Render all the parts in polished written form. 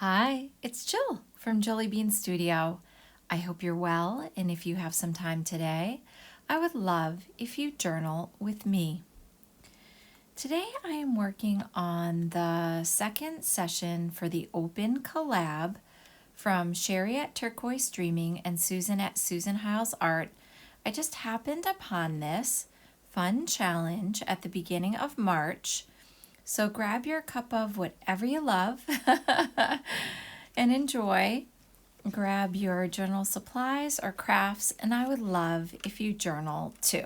Hi, it's Jill from Jelly Bean Studio. I hope you're well, and if you have some time today, I would love if you journal with me. Today I am working on the second session for the open collab from Sheree at Turquoise Dreaming and Susan at Susan Hiles Art. I just happened upon this fun challenge at the beginning of March. So grab your cup of whatever you love and enjoy. Grab your journal supplies or crafts, and I would love if you journal too.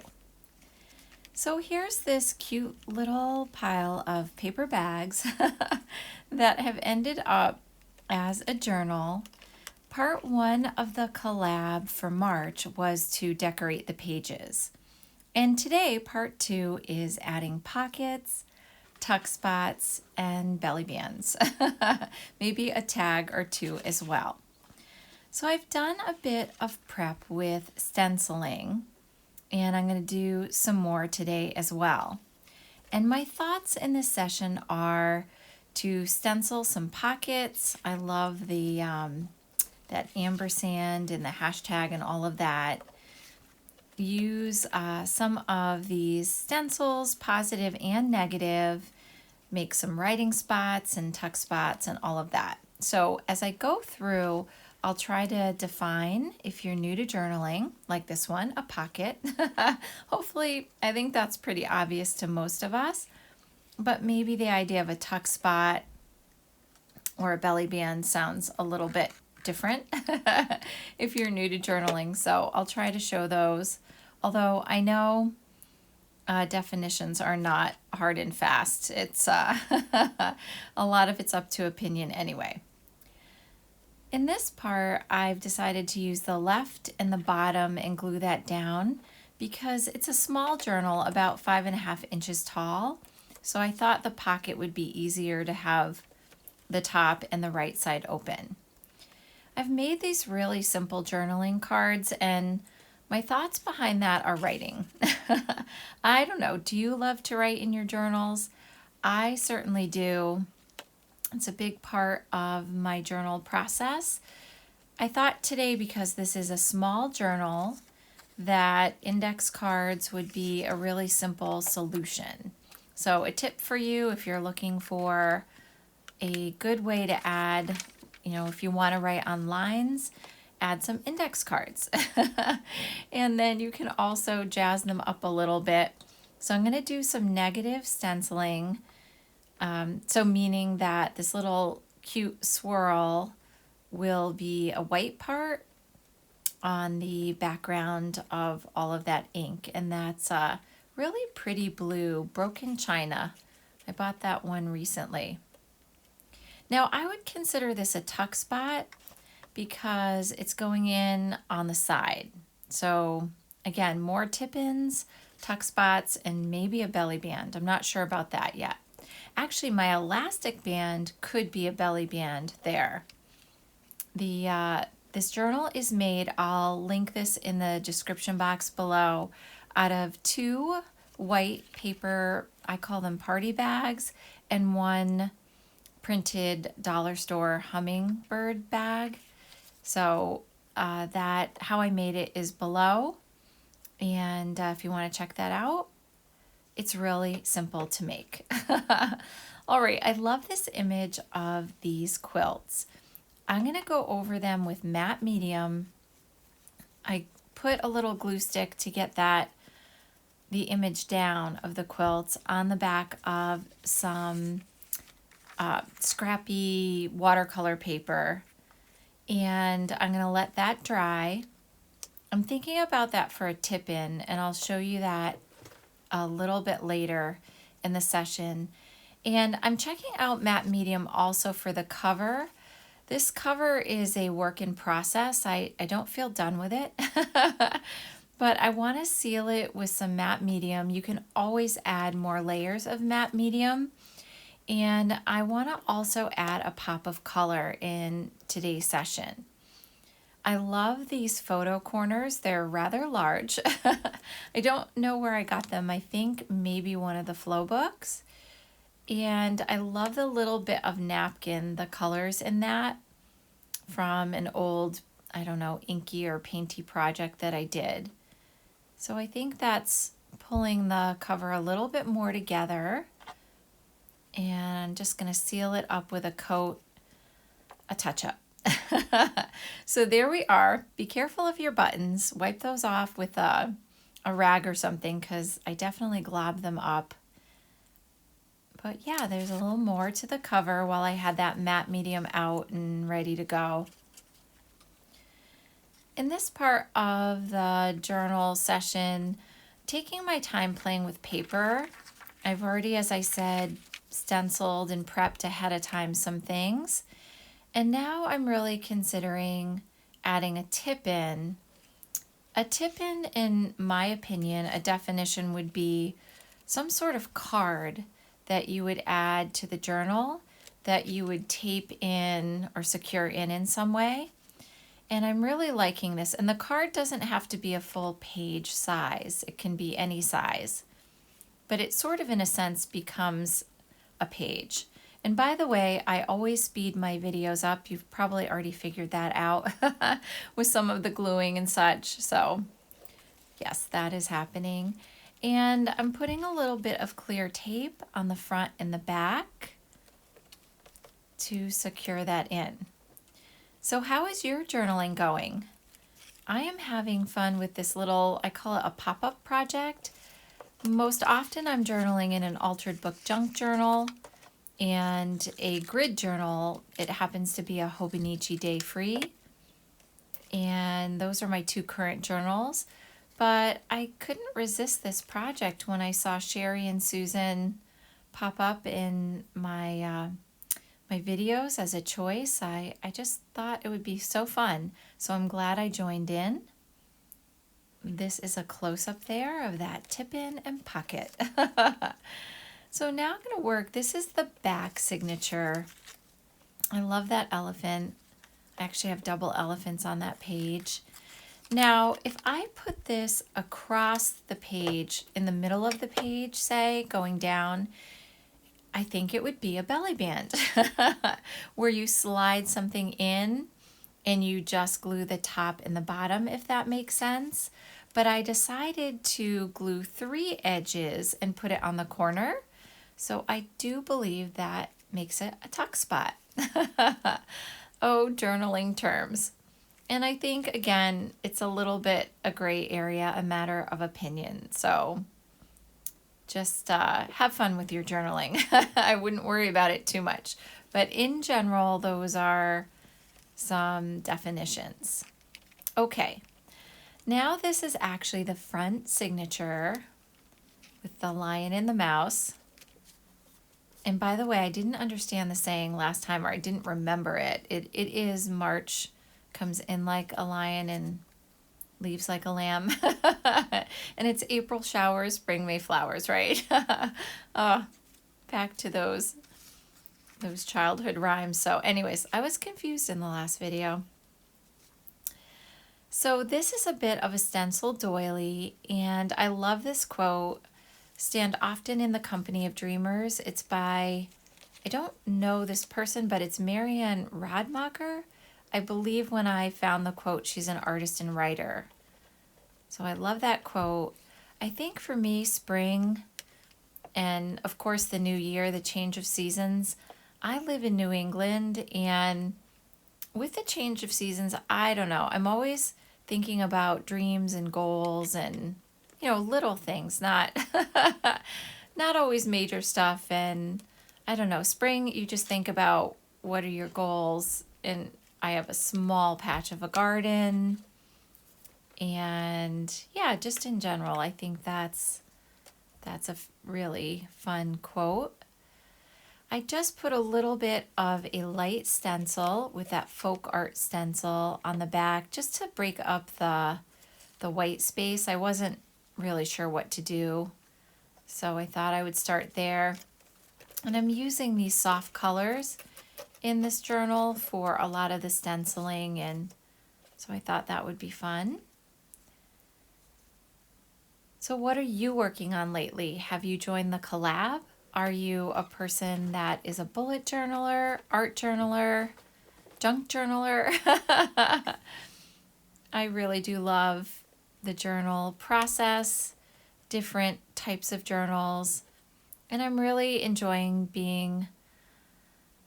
So here's this cute little pile of paper bags that have ended up as a journal. Part one of the collab for March was to decorate the pages. And today, part two is adding pockets, tuck spots, and belly bands. Maybe a tag or two as well. So I've done a bit of prep with stenciling, and I'm going to do some more today as well. And my thoughts in this session are to stencil some pockets. I love the that ampersand and the hashtag and all of that. Use some of these stencils, positive and negative, make some writing spots and tuck spots and all of that. So as I go through, I'll try to define, if you're new to journaling, like this one, a pocket. Hopefully, I think that's pretty obvious to most of us, but maybe the idea of a tuck spot or a belly band sounds a little bit different if you're new to journaling. So I'll try to show those, although I know definitions are not hard and fast. It's a lot of it's up to opinion anyway. In this part, I've decided to use the left and the bottom and glue that down because it's a small journal, about 5.5 inches tall. So I thought the pocket would be easier to have the top and the right side open. I've made these really simple journaling cards, and my thoughts behind that are writing. I don't know, do you love to write in your journals? I certainly do. It's a big part of my journal process. I thought today, because this is a small journal, that index cards would be a really simple solution. So a tip for you if you're looking for a good way to add, if you want to write on lines, add some index cards. And then you can also jazz them up a little bit. So I'm going to do some negative stenciling. So meaning that this little cute swirl will be a white part on the background of all of that ink. And that's a really pretty blue, broken china. I bought that one recently. Now I would consider this a tuck spot because it's going in on the side. So again, more tip-ins, tuck spots, and maybe a belly band. I'm not sure about that yet. Actually, my elastic band could be a belly band there. This journal is made, I'll link this in the description box below, out of 2 white paper, I call them party bags, and 1 printed dollar store hummingbird bag. So that how I made it is below, and if you want to check that out, it's really simple to make. All right, I love this image of these quilts. I'm going to go over them with matte medium. I put a little glue stick to get the image down of the quilts on the back of some scrappy watercolor paper, and I'm going to let that dry. I'm thinking about that for a tip-in, and I'll show you that a little bit later in the session. And I'm checking out matte medium also for the cover. This cover is a work in process. I don't feel done with it, but I want to seal it with some matte medium. You can always add more layers of matte medium. And I want to also add a pop of color in today's session. I love these photo corners. They're rather large. I don't know where I got them. I think maybe one of the flow books. And I love the little bit of napkin, the colors in that from an old, I don't know, inky or painty project that I did. So I think that's pulling the cover a little bit more together. And I'm just going to seal it up with a coat, a touch-up. So there we are. Be careful of your buttons. Wipe those off with a rag or something, because I definitely globbed them up. But yeah, there's a little more to the cover while I had that matte medium out and ready to go. In this part of the journal session, taking my time playing with paper. I've already, as I said, stenciled and prepped ahead of time some things. And now I'm really considering adding a tip in. A tip in my opinion, a definition would be some sort of card that you would add to the journal that you would tape in or secure in some way. And I'm really liking this. And the card doesn't have to be a full page size. It can be any size. But it sort of, in a sense, becomes a page. And by the way, I always speed my videos up. You've probably already figured that out with some of the gluing and such. So yes, that is happening. And I'm putting a little bit of clear tape on the front and the back to secure that in. So how is your journaling going? I am having fun with this little, I call it a pop-up project. Most often I'm journaling in an altered book junk journal and a grid journal. It happens to be a Hobonichi Day Free. And those are my two current journals. But I couldn't resist this project when I saw Sheree and Susan pop up in my my videos as a choice. I just thought it would be so fun. So I'm glad I joined in. This is a close-up there of that tip-in and pocket. So now I'm going to work. This is the back signature. I love that elephant. I actually have double elephants on that page. Now, if I put this across the page, in the middle of the page, say, going down, I think it would be a belly band where you slide something in and you just glue the top and the bottom, if that makes sense. But I decided to glue 3 edges and put it on the corner. So I do believe that makes it a tuck spot. Oh, journaling terms. And I think, again, it's a little bit a gray area, a matter of opinion. So just have fun with your journaling. I wouldn't worry about it too much. But in general, those are some definitions. Okay, now this is actually the front signature with the lion and the mouse. And by the way, I didn't understand the saying last time, or I didn't remember it. It is March comes in like a lion and leaves like a lamb. And it's April showers, spring May flowers, right? Back to those childhood rhymes. So anyways, I was confused in the last video. So this is a bit of a stencil doily, and I love this quote. Stand often in the company of dreamers. It's by, I don't know this person, but it's Marianne Radmacher. I believe when I found the quote, she's an artist and writer. So I love that quote. I think for me, spring and of course the new year, the change of seasons. I live in New England, and with the change of seasons, I don't know. I'm always thinking about dreams and goals and, you know, little things, not not always major stuff. And I don't know, spring, you just think about what are your goals. And I have a small patch of a garden. And yeah, just in general, I think that's a really fun quote. I just put a little bit of a light stencil with that folk art stencil on the back just to break up the white space. I wasn't really sure what to do, so I thought I would start there. And I'm using these soft colors in this journal for a lot of the stenciling, and so I thought that would be fun. So what are you working on lately? Have you joined the collab? Are you a person that is a bullet journaler, art journaler, junk journaler? I really do love the journal process, different types of journals, and I'm really enjoying being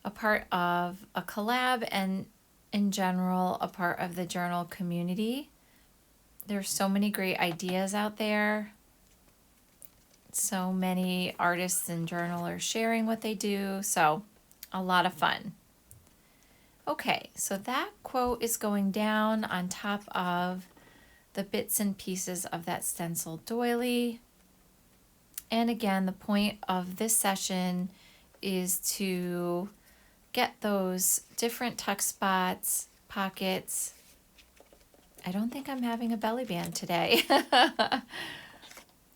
a part of a collab and in general a part of the journal community. There's so many great ideas out there. So many artists and journalers sharing what they do. So a lot of fun. Okay, so that quote is going down on top of the bits and pieces of that stencil doily. And again, the point of this session is to get those different tuck spots, pockets. I don't think I'm having a belly band today.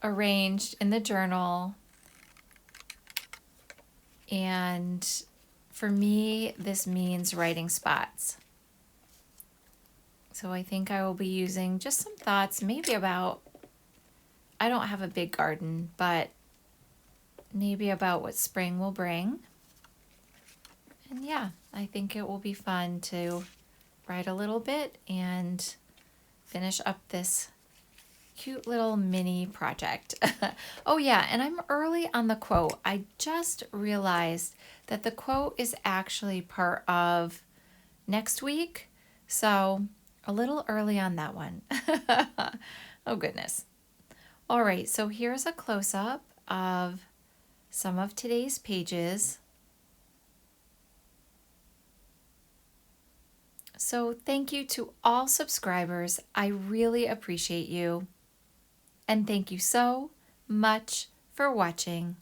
Arranged in the journal. And for me, this means writing spots. So I think I will be using just some thoughts, maybe about, I don't have a big garden, but maybe about what spring will bring. And yeah, I think it will be fun to write a little bit and finish up this cute little mini project. Oh yeah, and I'm early on the quote. I just realized that the quote is actually part of next week, so a little early on that one. Oh goodness. All right, so here's a close-up of some of today's pages. So thank you to all subscribers. I really appreciate you. And thank you so much for watching.